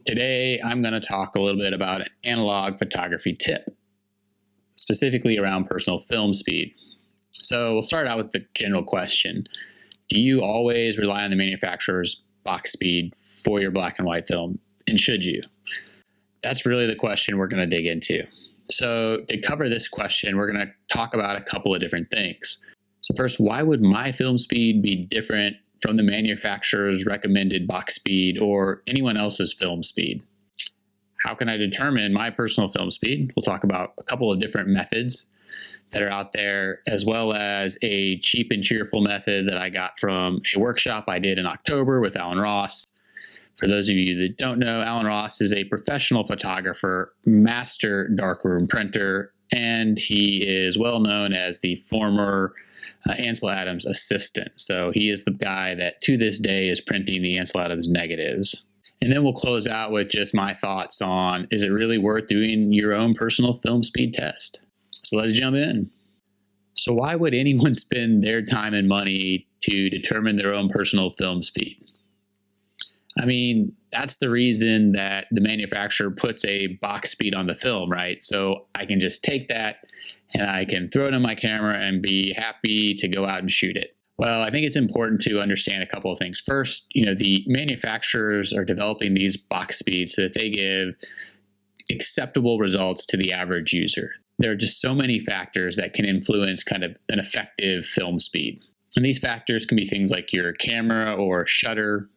Today, I'm going to talk a little bit about an analog photography tip, specifically around personal film speed. So we'll start out with the general question. Do you always rely on the manufacturer's box speed for your black and white film? And should you? That's really the question we're going to dig into. So to cover this question, we're going to talk about a couple of different things. So first, why would my film speed be different from the manufacturer's recommended box speed or anyone else's film speed? How can I determine my personal film speed? We'll talk about a couple of different methods that are out there, as well as a cheap and cheerful method that I got from a workshop I did in October with Alan Ross. For those of you that don't know, Alan Ross is a professional photographer, master darkroom printer, and he is well known as the former Ansel Adams assistant. So he is the guy that to this day is printing the Ansel Adams negatives. And then we'll close out with just my thoughts on, is it really worth doing your own personal film speed test? So let's jump in. So why would anyone spend their time and money to determine their own personal film speed? I mean, that's the reason that the manufacturer puts a box speed on the film, right? So I can just take that and I can throw it on my camera and be happy to go out and shoot it. Well, I think it's important to understand a couple of things. First, the manufacturers are developing these box speeds so that they give acceptable results to the average user. There are just so many factors that can influence kind of an effective film speed. And these factors can be things like your camera or shutter,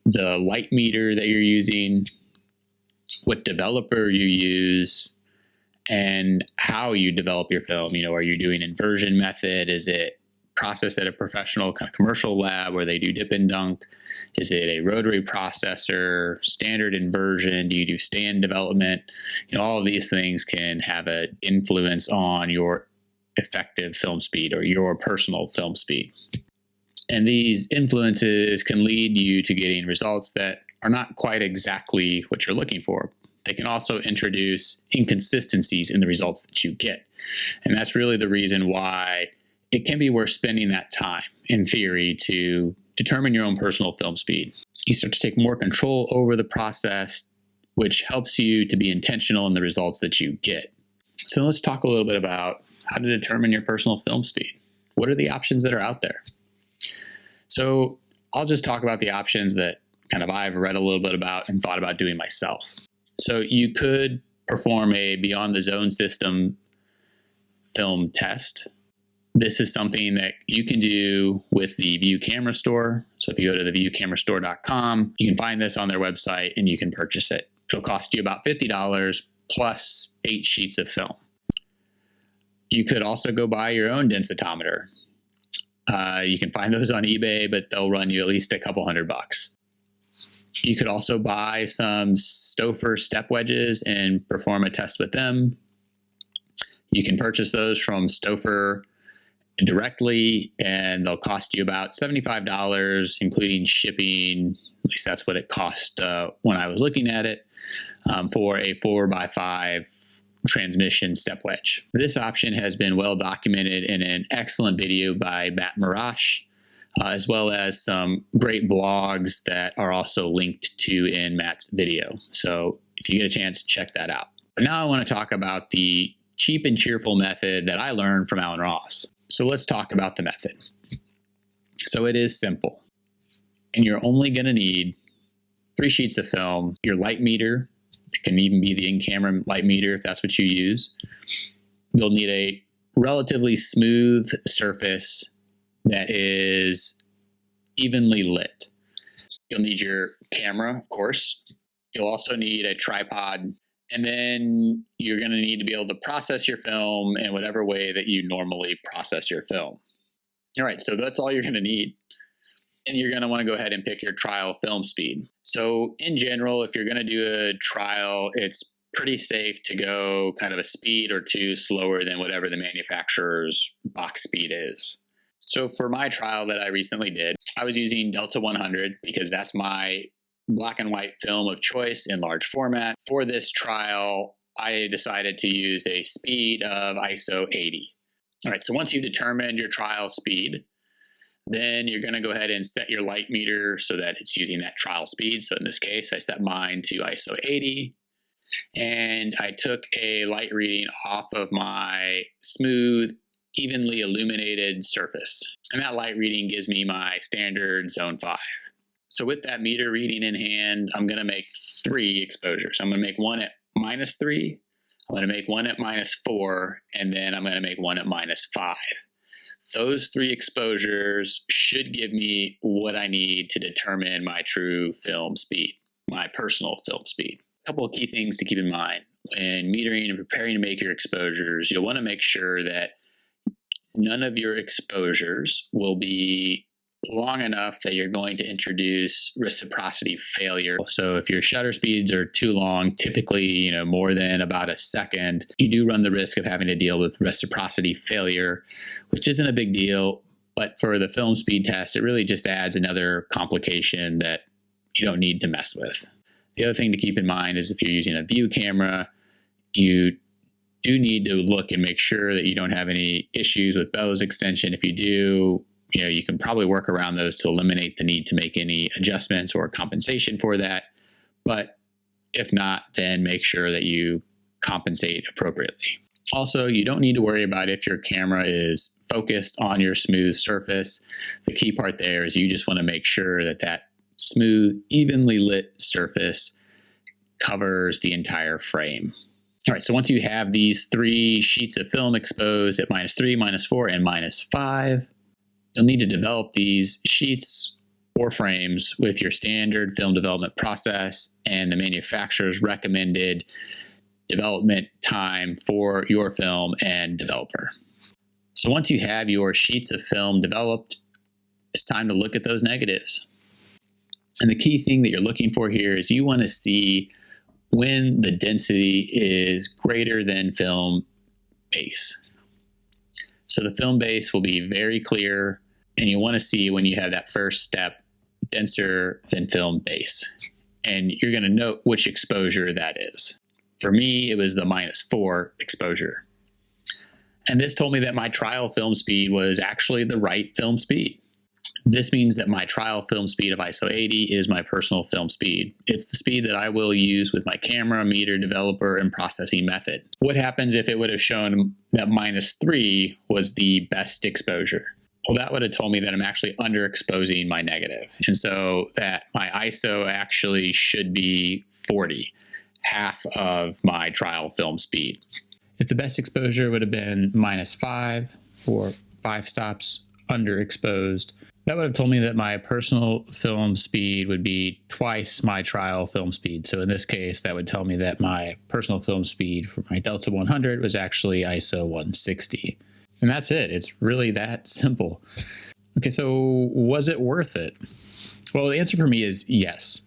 the light meter that you're using, what developer you use, and how you develop your film. Are you doing inversion method? Is it processed at a professional kind of commercial lab where they do dip and dunk? Is it a rotary processor, standard inversion? Do you do stand development? All of these things can have an influence on your effective film speed or your personal film speed. And these influences can lead you to getting results that are not quite exactly what you're looking for. They can also introduce inconsistencies in the results that you get. And that's really the reason why it can be worth spending that time, in theory, to determine your own personal film speed. You start to take more control over the process, which helps you to be intentional in the results that you get. So let's talk a little bit about how to determine your personal film speed. What are the options that are out there? So I'll just talk about the options that kind of I've read a little bit about and thought about doing myself. So you could perform a Beyond the Zone system film test. This is something that you can do with the View Camera Store. So if you go to theviewcamerastore.com, you can find this on their website and you can purchase it. It'll cost you about $50 plus 8 sheets of film. You could also go buy your own densitometer. You can find those on eBay, but they'll run you at least a couple $100. You could also buy some Stouffer step wedges and perform a test with them. You can purchase those from Stouffer directly, and they'll cost you about $75, including shipping. At least that's what it cost when I was looking at it, for a 4x5 transmission step wedge. This option has been well documented in an excellent video by Matt Marash, as well as some great blogs that are also linked to in Matt's video. So if you get a chance, check that out. But now I want to talk about the cheap and cheerful method that I learned from Alan Ross. So let's talk about the method. So it is simple, and you're only going to need 3 sheets of film, your light meter. It can even be the in-camera light meter if that's what you use. You'll need a relatively smooth surface that is evenly lit. You'll need your camera, of course. You'll also need a tripod, and then you're going to need to be able to process your film in whatever way that you normally process your film. All right, so that's all you're going to need. And you're going to want to go ahead and pick your trial film speed. So in general, if you're going to do a trial, it's pretty safe to go kind of a speed or two slower than whatever the manufacturer's box speed is. So for my trial that I recently did, I was using Delta 100 because that's my black and white film of choice in large format. For this trial, I decided to use a speed of ISO 80. All right, so once you've determined your trial speed, Then you're going to go ahead and set your light meter so that it's using that trial speed. So in this case, I set mine to ISO 80. And I took a light reading off of my smooth, evenly illuminated surface. And that light reading gives me my standard zone 5. So with that meter reading in hand, I'm going to make 3 exposures. I'm going to make one at -3, I'm going to make one at -4, and then I'm going to make one at -5. Those 3 exposures should give me what I need to determine my true film speed, my personal film speed. A couple of key things to keep in mind. When metering and preparing to make your exposures, you'll want to make sure that none of your exposures will be long enough that you're going to introduce reciprocity failure. So if your shutter speeds are too long, typically, more than about a second, you do run the risk of having to deal with reciprocity failure, which isn't a big deal. But for the film speed test, it really just adds another complication that you don't need to mess with. The other thing to keep in mind is if you're using a view camera, you do need to look and make sure that you don't have any issues with bellows extension. If you do, you can probably work around those to eliminate the need to make any adjustments or compensation for that. But if not, then make sure that you compensate appropriately. Also, you don't need to worry about if your camera is focused on your smooth surface. The key part there is you just want to make sure that that smooth, evenly lit surface covers the entire frame. All right, so once you have these 3 sheets of film exposed at -3, -4, and -5, you'll need to develop these sheets or frames with your standard film development process and the manufacturer's recommended development time for your film and developer. So once you have your sheets of film developed, it's time to look at those negatives. And the key thing that you're looking for here is you want to see when the density is greater than film base. So the film base will be very clear, and you want to see when you have that first step denser than film base. And you're going to note which exposure that is. For me, it was the -4 exposure. And this told me that my trial film speed was actually the right film speed. This means that my trial film speed of ISO 80 is my personal film speed. It's the speed that I will use with my camera, meter, developer, and processing method. What happens if it would have shown that -3 was the best exposure? Well, that would have told me that I'm actually underexposing my negative. And so that my ISO actually should be 40, half of my trial film speed. If the best exposure would have been -5 for 5 stops underexposed, that would have told me that my personal film speed would be twice my trial film speed. So in this case, that would tell me that my personal film speed for my Delta 100 was actually ISO 160. And that's it. It's really that simple. Okay, so was it worth it? Well, the answer for me is yes,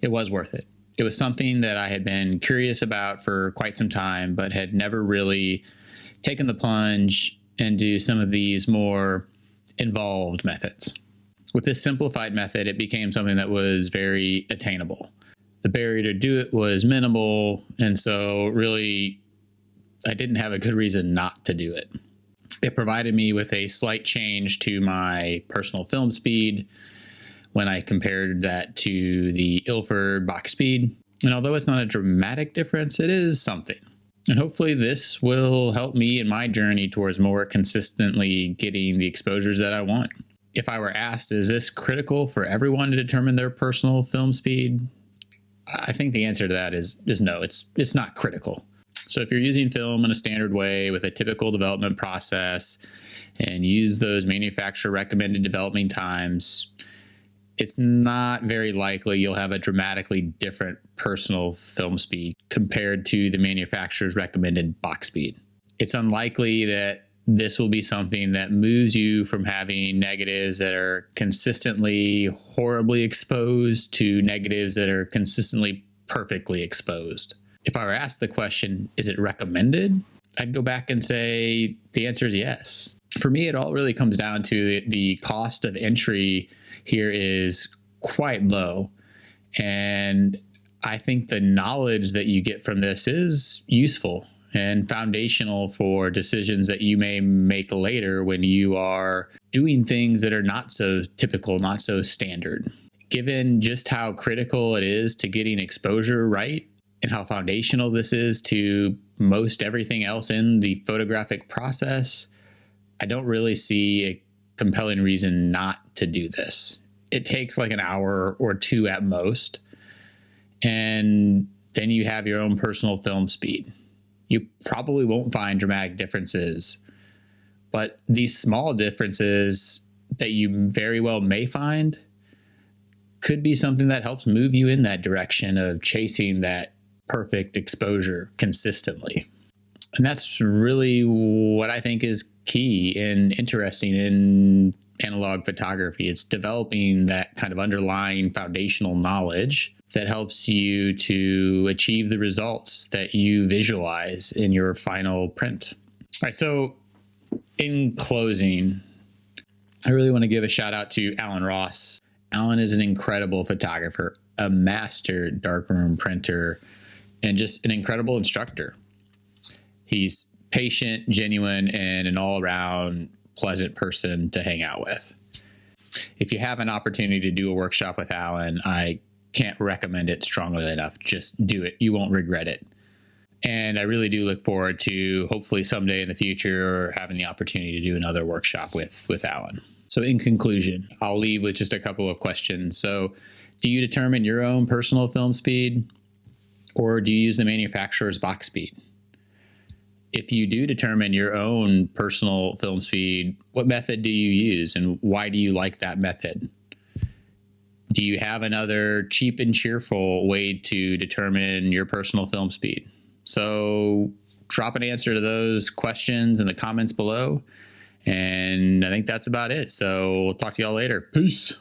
it was worth it. It was something that I had been curious about for quite some time, but had never really taken the plunge into some of these more involved methods. With this simplified method, it became something that was very attainable. The barrier to do it was minimal, and so really, I didn't have a good reason not to do it. It provided me with a slight change to my personal film speed when I compared that to the Ilford box speed. And although it's not a dramatic difference, it is something. And hopefully this will help me in my journey towards more consistently getting the exposures that I want. If I were asked, is this critical for everyone to determine their personal film speed? I think the answer to that is no, it's not critical. So if you're using film in a standard way with a typical development process and use those manufacturer recommended development times, it's not very likely you'll have a dramatically different personal film speed compared to the manufacturer's recommended box speed. It's unlikely that this will be something that moves you from having negatives that are consistently horribly exposed to negatives that are consistently perfectly exposed. If I were asked the question, is it recommended? I'd go back and say the answer is yes. For me, it all really comes down to the cost of entry here is quite low. And I think the knowledge that you get from this is useful. and foundational for decisions that you may make later when you are doing things that are not so typical, not so standard. Given just how critical it is to getting exposure right and how foundational this is to most everything else in the photographic process, I don't really see a compelling reason not to do this. It takes like an hour or two at most, and then you have your own personal film speed. You probably won't find dramatic differences, but these small differences that you very well may find could be something that helps move you in that direction of chasing that perfect exposure consistently. And that's really what I think is key and interesting in analog photography. It's developing that kind of underlying foundational knowledge that helps you to achieve the results that you visualize in your final print. All right, so in closing, I really want to give a shout out to Alan Ross. Alan is an incredible photographer, a master darkroom printer, and just an incredible instructor. He's patient, genuine, and an all-around pleasant person to hang out with. If you have an opportunity to do a workshop with Alan, I can't recommend it strongly enough. Just do it. You won't regret it. And I really do look forward to hopefully someday in the future having the opportunity to do another workshop with Alan. So in conclusion, I'll leave with just a couple of questions. So do you determine your own personal film speed, or do you use the manufacturer's box speed? If you do determine your own personal film speed, what method do you use and why do you like that method? Do you have another cheap and cheerful way to determine your personal film speed? So drop an answer to those questions in the comments below. And I think that's about it. So we'll talk to y'all later. Peace.